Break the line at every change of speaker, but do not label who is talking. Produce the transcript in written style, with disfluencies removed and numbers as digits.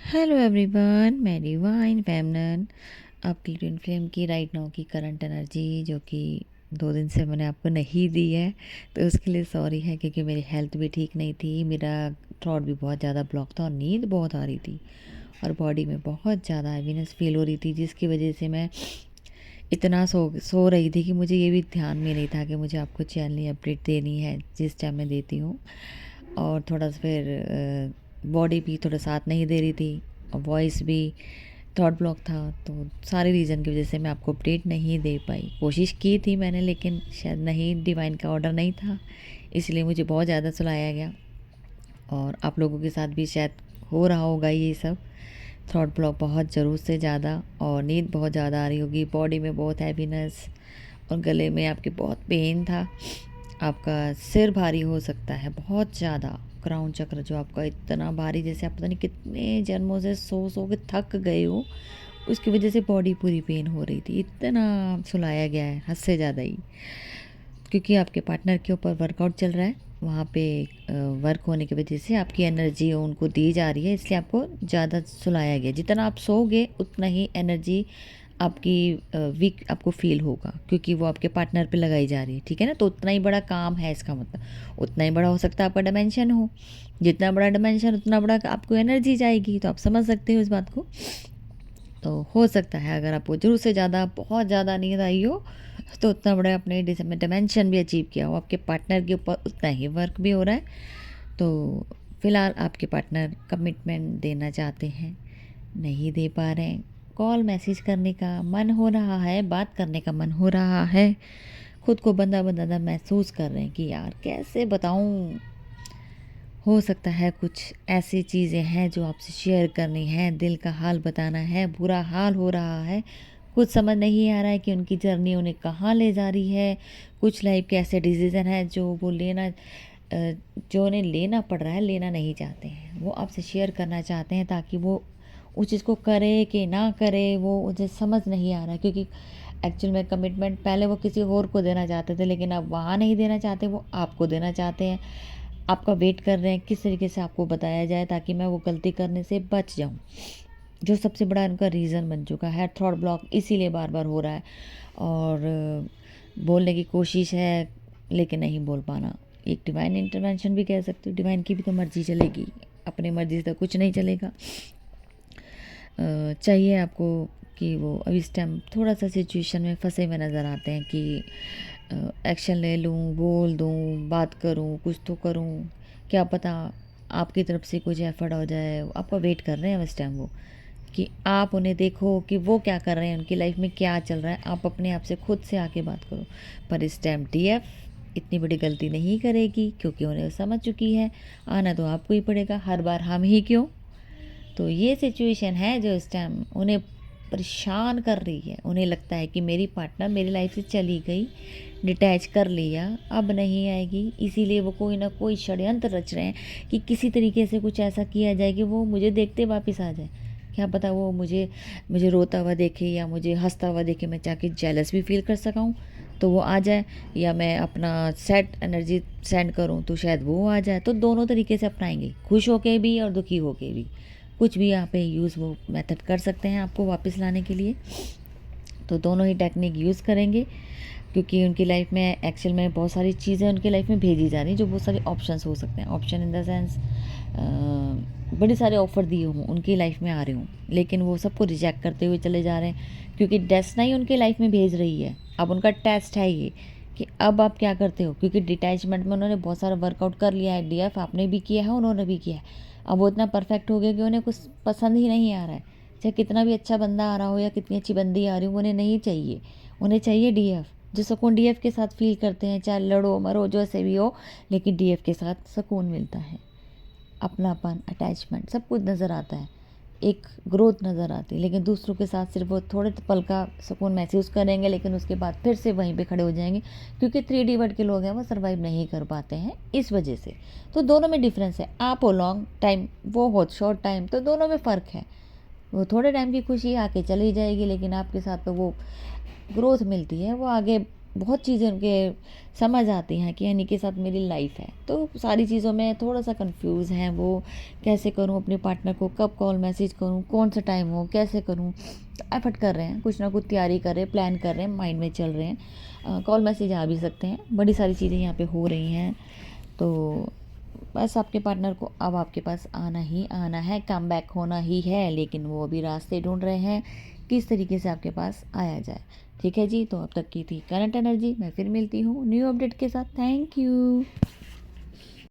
Hello everyone, मैं divine फेमनन आपकी twin flame की राइट नाउ की करंट एनर्जी जो कि 2 दिन से मैंने आपको नहीं दी है, तो उसके लिए सॉरी है क्योंकि मेरी हेल्थ भी ठीक नहीं थी। मेरा थ्रॉट भी बहुत ज़्यादा ब्लॉक था और नींद बहुत आ रही थी और बॉडी में बहुत ज़्यादा हैवीनेस फील हो रही थी, जिसकी वजह से मैं इतना सो रही थी कि मुझे ये भी ध्यान में नहीं था कि मुझे आपको चैनल अपडेट देनी है जिस टाइम मैं देती हूँ। और थोड़ा सा फिर बॉडी भी थोड़ा साथ नहीं दे रही थी और वॉइस भी थॉट ब्लॉक था, तो सारे रीज़न की वजह से मैं आपको अपडेट नहीं दे पाई। कोशिश की थी मैंने, लेकिन शायद नहीं, डिवाइन का ऑर्डर नहीं था, इसलिए मुझे बहुत ज़्यादा सुलाया गया। और आप लोगों के साथ भी शायद हो रहा होगा ये सब। थ्रॉट ब्लॉक बहुत ज़रूरत से ज़्यादा और नींद बहुत ज़्यादा आ रही होगी, बॉडी में बहुत हैवीनेस और गले में आपके बहुत पेन था। आपका सिर भारी हो सकता है बहुत ज़्यादा, क्राउन चक्र जो आपका इतना भारी, जैसे आप पता नहीं कितने जन्मों से सो सो के थक गए हो, उसकी वजह से बॉडी पूरी पेन हो रही थी। इतना सुलाया गया है हद से ज़्यादा ही, क्योंकि आपके पार्टनर के ऊपर वर्कआउट चल रहा है। वहाँ पे वर्क होने की वजह से आपकी एनर्जी उनको दी जा रही है, इसलिए आपको ज़्यादा सुलाया गया। जितना आप सोओगे उतना ही एनर्जी आपकी वीक आपको फील होगा, क्योंकि वो आपके पार्टनर पे लगाई जा रही है, ठीक है ना। तो उतना ही बड़ा काम है, इसका मतलब उतना ही बड़ा हो सकता है आपका डायमेंशन हो। जितना बड़ा डायमेंशन उतना बड़ा आपको एनर्जी जाएगी, तो आप समझ सकते हो इस बात को। तो हो सकता है अगर आपको ज़रूरत से ज़्यादा बहुत ज़्यादा नींद आई हो, तो उतना बड़ा अपने डायमेंशन भी अचीव किया हो, आपके पार्टनर के ऊपर उतना ही वर्क भी हो रहा है। तो फ़िलहाल आपके पार्टनर कमिटमेंट देना चाहते हैं, नहीं दे पा रहे हैं। कॉल मैसेज करने का मन हो रहा है, बात करने का मन हो रहा है, खुद को बंदा बंदा महसूस कर रहे हैं कि यार कैसे बताऊँ। हो सकता है कुछ ऐसी चीज़ें हैं जो आपसे शेयर करनी है, दिल का हाल बताना है, बुरा हाल हो रहा है, कुछ समझ नहीं आ रहा है कि उनकी जर्नी उन्हें कहाँ ले जा रही है। कुछ लाइफ के ऐसे डिसीज़न हैं जो वो जो उन्हें लेना पड़ रहा है, लेना नहीं चाहते हैं, वो आपसे शेयर करना चाहते हैं, ताकि वो उस चीज़ को करे कि ना करे वो मुझे समझ नहीं आ रहा है। क्योंकि एक्चुअल में कमिटमेंट पहले वो किसी और को देना चाहते थे, लेकिन अब वहाँ नहीं देना चाहते, वो आपको देना चाहते हैं। आपका वेट कर रहे हैं किस तरीके से आपको बताया जाए ताकि मैं वो गलती करने से बच जाऊं, जो सबसे बड़ा उनका रीज़न बन चुका है। थ्रॉट ब्लॉक इसीलिए बार बार हो रहा है और बोलने की कोशिश है लेकिन नहीं बोल पाना। एक डिवाइन इंटरवेंशन भी कह सकते हो, डिवाइन की भी तो मर्जी चलेगी, अपनी मर्जी से तो कुछ नहीं चलेगा। चाहिए आपको कि वो अब इस टाइम थोड़ा सा सिचुएशन में फंसे हुए नज़र आते हैं कि एक्शन ले लूँ, बोल दूँ, बात करूँ, कुछ तो करूँ, क्या पता आपकी तरफ से कुछ एफर्ट हो जाए। आपका वेट कर रहे हैं इस टाइम वो, कि आप उन्हें देखो कि वो क्या कर रहे हैं, उनकी लाइफ में क्या चल रहा है, आप अपने आप से खुद से आके बात करो। पर इस टाइम डीएफ इतनी बड़ी गलती नहीं करेगी, क्योंकि उन्हें समझ चुकी है आना तो आपको ही पड़ेगा, हर बार हम ही क्यों। तो ये सिचुएशन है जो इस टाइम उन्हें परेशान कर रही है। उन्हें लगता है कि मेरी पार्टनर मेरी लाइफ से चली गई, डिटैच कर लिया, अब नहीं आएगी, इसीलिए वो कोई ना कोई षड्यंत्र रच रहे हैं कि किसी तरीके से कुछ ऐसा किया जाए कि वो मुझे देखते वापस आ जाए। क्या पता वो मुझे मुझे रोता हुआ देखे या मुझे हंसता हुआ देखे, मैं जाके जेलस भी फील कर सकाऊँ तो वो आ जाए, या मैं अपना सेट एनर्जी सेंड करूँ तो शायद वो आ जाए। तो दोनों तरीके से अपनाएंगे, खुश होके भी और दुखी होके भी। कुछ भी यहाँ पे यूज़ वो मेथड कर सकते हैं आपको वापस लाने के लिए, तो दोनों ही टेक्निक यूज़ करेंगे। क्योंकि उनकी लाइफ में एक्चुअल में बहुत सारी चीज़ें उनकी लाइफ में भेजी जा रही, जो बहुत सारे ऑप्शंस हो सकते हैं। ऑप्शन इन द सेंस बड़े सारे ऑफ़र दिए हों, उनकी लाइफ में आ रहे हों, लेकिन वो सबको रिजेक्ट करते हुए चले जा रहे हैं, क्योंकि डेस्टिनी ही उनकी लाइफ में भेज रही है। अब उनका टेस्ट है ये कि अब आप क्या करते हो, क्योंकि डिटैचमेंट में उन्होंने बहुत सारा वर्कआउट कर लिया है, डीएफ आपने भी किया है, उन्होंने भी किया है। अब वो इतना परफेक्ट हो गया कि उन्हें कुछ पसंद ही नहीं आ रहा है। चाहे कितना भी अच्छा बंदा आ रहा हो या कितनी अच्छी बंदी आ रही हो, उन्हें नहीं चाहिए। उन्हें चाहिए डीएफ, जो सुकून डीएफ के साथ फील करते हैं, चाहे लड़ो मरो जैसे भी हो, लेकिन डीएफ के साथ सुकून मिलता है, अपनापन, अटैचमेंट सब कुछ नज़र आता है, एक ग्रोथ नज़र आती है। लेकिन दूसरों के साथ सिर्फ वो थोड़े पल का सुकून महसूस करेंगे, लेकिन उसके बाद फिर से वहीं पे खड़े हो जाएंगे, क्योंकि 3D वर्ड के लोग हैं, वो सर्वाइव नहीं कर पाते हैं इस वजह से। तो दोनों में डिफरेंस है, आप हो लॉन्ग टाइम, वो हो शॉर्ट टाइम, तो दोनों में फ़र्क है। वो थोड़े टाइम की खुशी आके चली जाएगी, लेकिन आपके साथ तो वो ग्रोथ मिलती है, वो आगे बहुत चीज़ें उनके समझ आती हैं कि यानी के साथ मेरी लाइफ है। तो सारी चीज़ों में थोड़ा सा कंफ्यूज हैं वो, कैसे करूँ अपने पार्टनर को, कब कॉल मैसेज करूँ, कौन सा टाइम हो, कैसे करूँ। एफर्ट कर रहे हैं, कुछ ना कुछ तैयारी कर रहे हैं, प्लान कर रहे हैं, माइंड में चल रहे हैं। कॉल मैसेज आ भी सकते हैं, बड़ी सारी चीज़ें यहाँ पे हो रही हैं। तो बस आपके पार्टनर को अब आपके पास आना ही आना है, कम बैक होना ही है, लेकिन वो अभी रास्ते ढूंढ रहे हैं किस तरीके से आपके पास आया जाए। ठीक है जी, तो अब तक की थी करंट एनर्जी। मैं फिर मिलती हूँ न्यू अपडेट के साथ। Thank you.